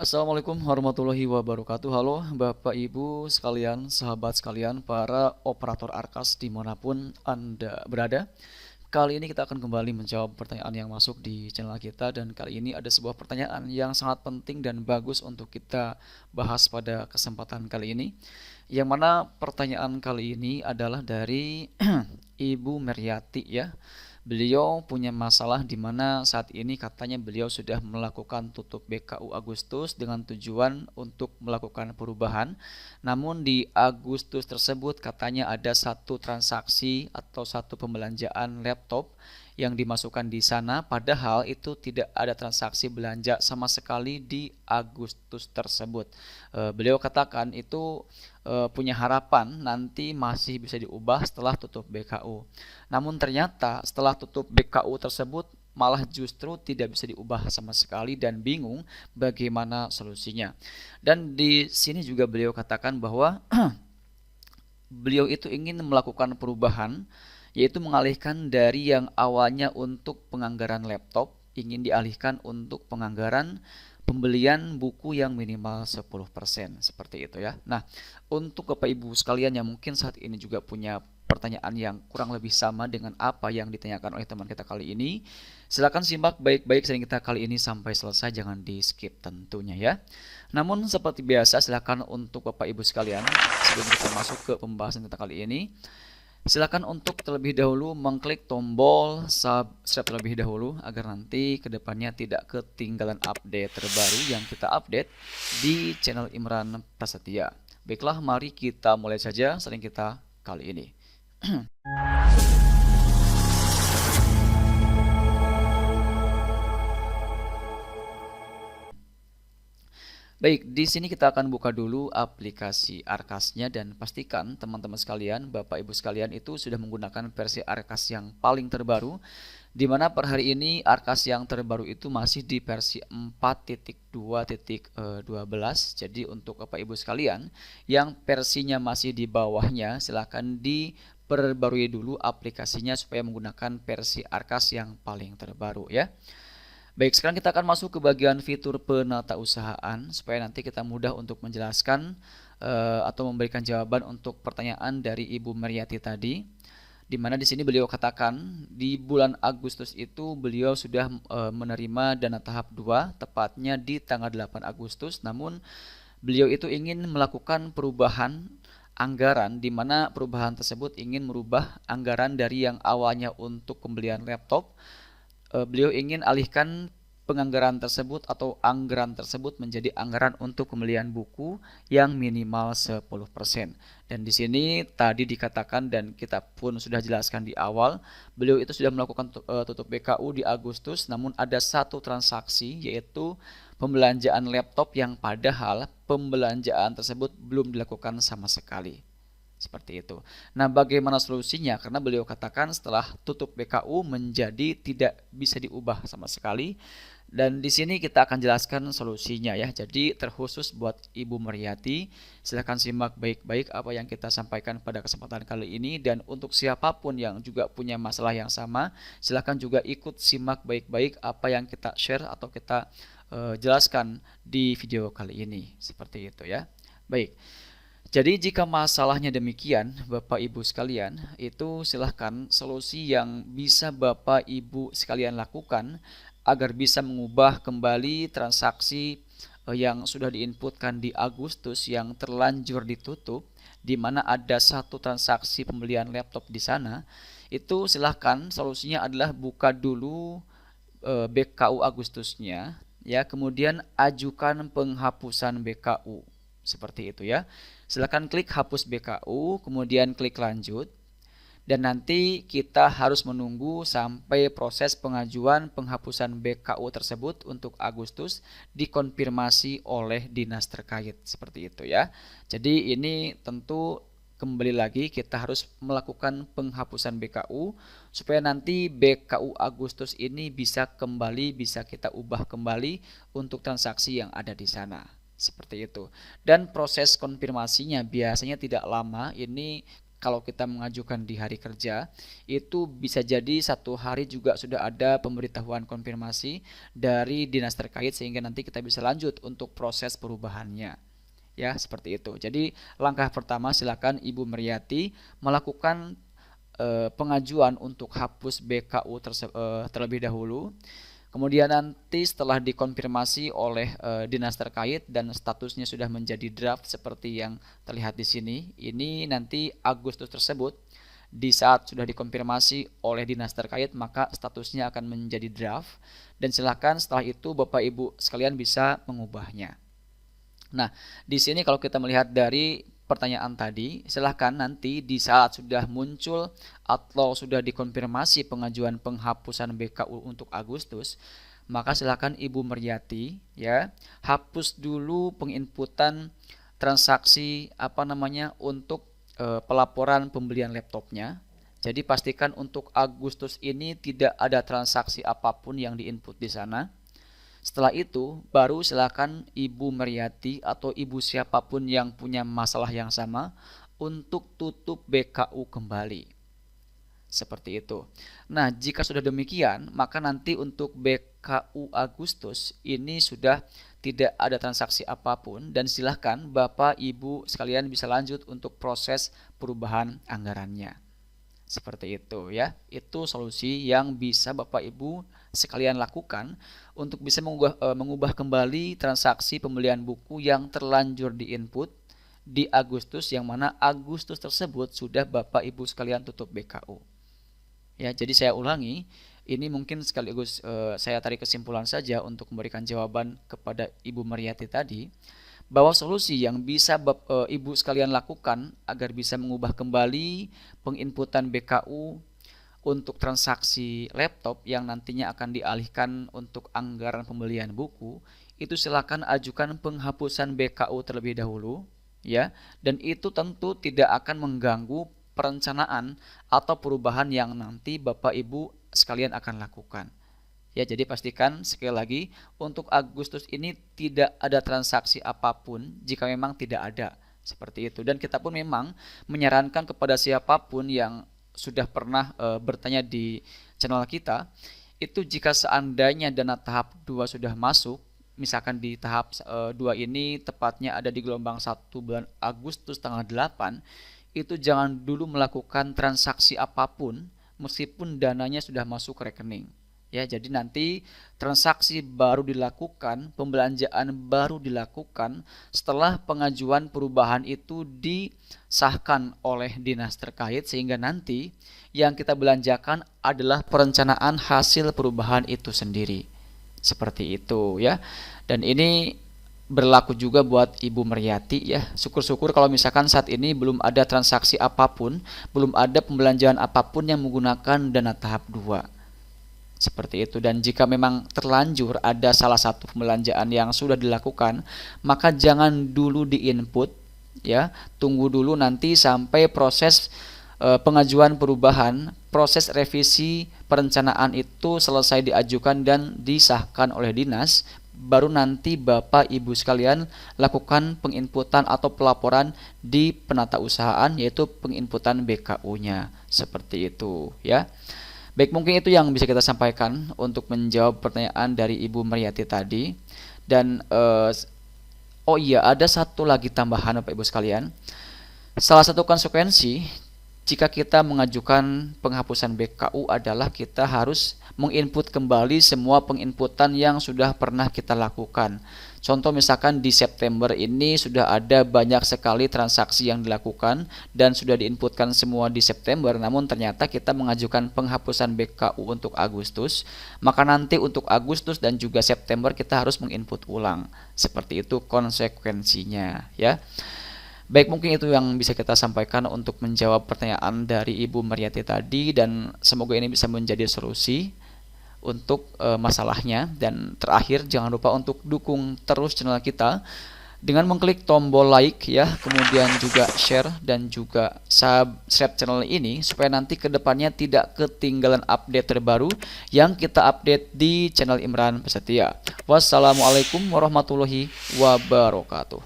Assalamualaikum warahmatullahi wabarakatuh. Halo Bapak Ibu sekalian, sahabat sekalian, para operator Arkas dimanapun Anda berada. Kali ini kita akan kembali menjawab pertanyaan yang masuk di channel kita. Dan kali ini ada sebuah pertanyaan yang sangat penting dan bagus untuk kita bahas pada kesempatan kali ini. Yang mana pertanyaan kali ini adalah dari Ibu Meriati ya. Beliau punya masalah di mana saat ini katanya beliau sudah melakukan tutup BKU Agustus dengan tujuan untuk melakukan perubahan. Namun di Agustus tersebut katanya ada satu transaksi atau satu pembelanjaan laptop yang dimasukkan di sana, padahal itu tidak ada transaksi belanja sama sekali di Agustus tersebut. Beliau katakan itu punya harapan nanti masih bisa diubah setelah tutup BKU. Namun ternyata setelah tutup BKU tersebut malah justru tidak bisa diubah sama sekali dan bingung bagaimana solusinya. Dan di sini juga beliau katakan bahwa beliau itu ingin melakukan perubahan, yaitu mengalihkan dari yang awalnya untuk penganggaran laptop ingin dialihkan untuk penganggaran pembelian buku yang minimal 10% seperti itu ya. Nah, untuk Bapak Ibu sekalian yang mungkin saat ini juga punya pertanyaan yang kurang lebih sama dengan apa yang ditanyakan oleh teman kita kali ini, silakan simak baik-baik sharing kita kali ini sampai selesai, jangan di skip tentunya ya. Namun seperti biasa, silakan untuk Bapak Ibu sekalian sebelum kita masuk ke pembahasan kita kali ini, silakan untuk terlebih dahulu mengklik tombol subscribe terlebih dahulu agar nanti kedepannya tidak ketinggalan update terbaru yang kita update di channel Imran Prasetya. Baiklah, mari kita mulai saja sharing kita kali ini. Baik, di sini kita akan buka dulu aplikasi Arkasnya dan pastikan teman-teman sekalian, Bapak Ibu sekalian itu sudah menggunakan versi Arkas yang paling terbaru, di mana per hari ini Arkas yang terbaru itu masih di versi 4.2.12. Jadi untuk Bapak Ibu sekalian yang versinya masih di bawahnya, silahkan diperbarui dulu aplikasinya supaya menggunakan versi Arkas yang paling terbaru ya. Baik, sekarang kita akan masuk ke bagian fitur penatausahaan supaya nanti kita mudah untuk menjelaskan atau memberikan jawaban untuk pertanyaan dari Ibu Meriati tadi. Di mana di sini beliau katakan di bulan Agustus itu beliau sudah menerima dana tahap 2 tepatnya di tanggal 8 Agustus. Namun beliau itu ingin melakukan perubahan anggaran, di mana perubahan tersebut ingin merubah anggaran dari yang awalnya untuk pembelian laptop. Beliau ingin alihkan penganggaran tersebut atau anggaran tersebut menjadi anggaran untuk pembelian buku yang minimal 10%. Dan di sini tadi dikatakan dan kita pun sudah jelaskan di awal, beliau itu sudah melakukan tutup BKU di Agustus, namun ada satu transaksi yaitu pembelanjaan laptop yang padahal pembelanjaan tersebut belum dilakukan sama sekali. Seperti itu. Nah, bagaimana solusinya? Karena beliau katakan setelah tutup BKU menjadi tidak bisa diubah sama sekali. Dan di sini kita akan jelaskan solusinya ya. Jadi terkhusus buat Ibu Meriati, silahkan simak baik-baik apa yang kita sampaikan pada kesempatan kali ini. Dan untuk siapapun yang juga punya masalah yang sama, silahkan juga ikut simak baik-baik apa yang kita share atau kita jelaskan di video kali ini. Seperti itu ya. Baik. Jadi jika masalahnya demikian Bapak Ibu sekalian, itu silahkan solusi yang bisa Bapak Ibu sekalian lakukan agar bisa mengubah kembali transaksi yang sudah diinputkan di Agustus yang terlanjur ditutup, di mana ada satu transaksi pembelian laptop di sana. Itu silahkan solusinya adalah buka dulu BKU Agustusnya ya, kemudian ajukan penghapusan BKU. Seperti itu ya. Silakan klik hapus BKU, kemudian klik lanjut. Dan nanti kita harus menunggu sampai proses pengajuan penghapusan BKU tersebut untuk Agustus dikonfirmasi oleh dinas terkait. Seperti itu ya. Jadi ini tentu kembali lagi kita harus melakukan penghapusan BKU supaya nanti BKU Agustus ini bisa kita ubah kembali untuk transaksi yang ada di sana. Seperti itu. Dan proses konfirmasinya biasanya tidak lama, ini kalau kita mengajukan di hari kerja, itu bisa jadi 1 hari juga sudah ada pemberitahuan konfirmasi dari dinas terkait sehingga nanti kita bisa lanjut untuk proses perubahannya. Ya, seperti itu. Jadi langkah pertama silakan Ibu Meriati melakukan pengajuan untuk hapus BKU terlebih dahulu. Kemudian nanti setelah dikonfirmasi oleh dinas terkait dan statusnya sudah menjadi draft seperti yang terlihat di sini, ini nanti Agustus tersebut di saat sudah dikonfirmasi oleh dinas terkait maka statusnya akan menjadi draft dan silakan setelah itu Bapak Ibu sekalian bisa mengubahnya. Nah, di sini kalau kita melihat dari pertanyaan tadi, silahkan nanti di saat sudah muncul atau sudah dikonfirmasi pengajuan penghapusan BKU untuk Agustus, maka silahkan Ibu Meriati ya hapus dulu penginputan transaksi untuk pelaporan pembelian laptopnya. Jadi pastikan untuk Agustus ini tidak ada transaksi apapun yang diinput di sana. Setelah itu, baru silakan Ibu Meriati atau Ibu siapapun yang punya masalah yang sama untuk tutup BKU kembali. Seperti itu. Nah, jika sudah demikian, maka nanti untuk BKU Agustus ini sudah tidak ada transaksi apapun dan silahkan Bapak Ibu sekalian bisa lanjut untuk proses perubahan anggarannya. Seperti itu ya. Itu solusi yang bisa Bapak Ibu sekalian lakukan untuk bisa mengubah kembali transaksi pembelian buku yang terlanjur diinput di Agustus yang mana Agustus tersebut sudah Bapak Ibu sekalian tutup BKU. Ya, jadi saya ulangi, ini mungkin sekaligus saya tarik kesimpulan saja untuk memberikan jawaban kepada Ibu Meriati tadi bahwa solusi yang bisa Ibu sekalian lakukan agar bisa mengubah kembali penginputan BKU untuk transaksi laptop yang nantinya akan dialihkan untuk anggaran pembelian buku, itu silakan ajukan penghapusan BKU terlebih dahulu ya, dan itu tentu tidak akan mengganggu perencanaan atau perubahan yang nanti Bapak Ibu sekalian akan lakukan. Ya, jadi pastikan sekali lagi untuk Agustus ini tidak ada transaksi apapun jika memang tidak ada seperti itu. Dan kita pun memang menyarankan kepada siapapun yang sudah pernah bertanya di channel kita, itu jika seandainya dana tahap 2 sudah masuk, misalkan di tahap 2 ini tepatnya ada di gelombang 1 bulan Agustus tanggal 8, itu jangan dulu melakukan transaksi apapun meskipun dananya sudah masuk ke rekening. Ya, jadi nanti transaksi baru dilakukan, pembelanjaan baru dilakukan setelah pengajuan perubahan itu disahkan oleh dinas terkait sehingga nanti yang kita belanjakan adalah perencanaan hasil perubahan itu sendiri. Seperti itu ya. Dan ini berlaku juga buat Ibu Meriati ya. Syukur-syukur kalau misalkan saat ini belum ada transaksi apapun, belum ada pembelanjaan apapun yang menggunakan dana tahap 2. Seperti itu. Dan jika memang terlanjur ada salah satu pembelanjaan yang sudah dilakukan, maka jangan dulu diinput ya. Tunggu dulu nanti sampai proses pengajuan perubahan, proses revisi perencanaan itu selesai diajukan dan disahkan oleh dinas, baru nanti Bapak Ibu sekalian lakukan penginputan atau pelaporan di penatausahaan yaitu penginputan BKU-nya. Seperti itu ya. Baik, mungkin itu yang bisa kita sampaikan untuk menjawab pertanyaan dari Ibu Meriati tadi. Dan oh iya, ada satu lagi tambahan Bapak Ibu sekalian. Salah satu konsekuensi jika kita mengajukan penghapusan BKU adalah kita harus menginput kembali semua penginputan yang sudah pernah kita lakukan. Contoh misalkan di September ini sudah ada banyak sekali transaksi yang dilakukan dan sudah diinputkan semua di September, namun ternyata kita mengajukan penghapusan BKU untuk Agustus, maka nanti untuk Agustus dan juga September kita harus menginput ulang. Seperti itu konsekuensinya ya. Baik, mungkin itu yang bisa kita sampaikan untuk menjawab pertanyaan dari Ibu Meriati tadi dan semoga ini bisa menjadi solusi untuk masalahnya. Dan terakhir jangan lupa untuk dukung terus channel kita dengan mengklik tombol like ya, kemudian juga share dan juga subscribe channel ini supaya nanti kedepannya tidak ketinggalan update terbaru yang kita update di channel Imran Prasetya. Wassalamualaikum warahmatullahi wabarakatuh.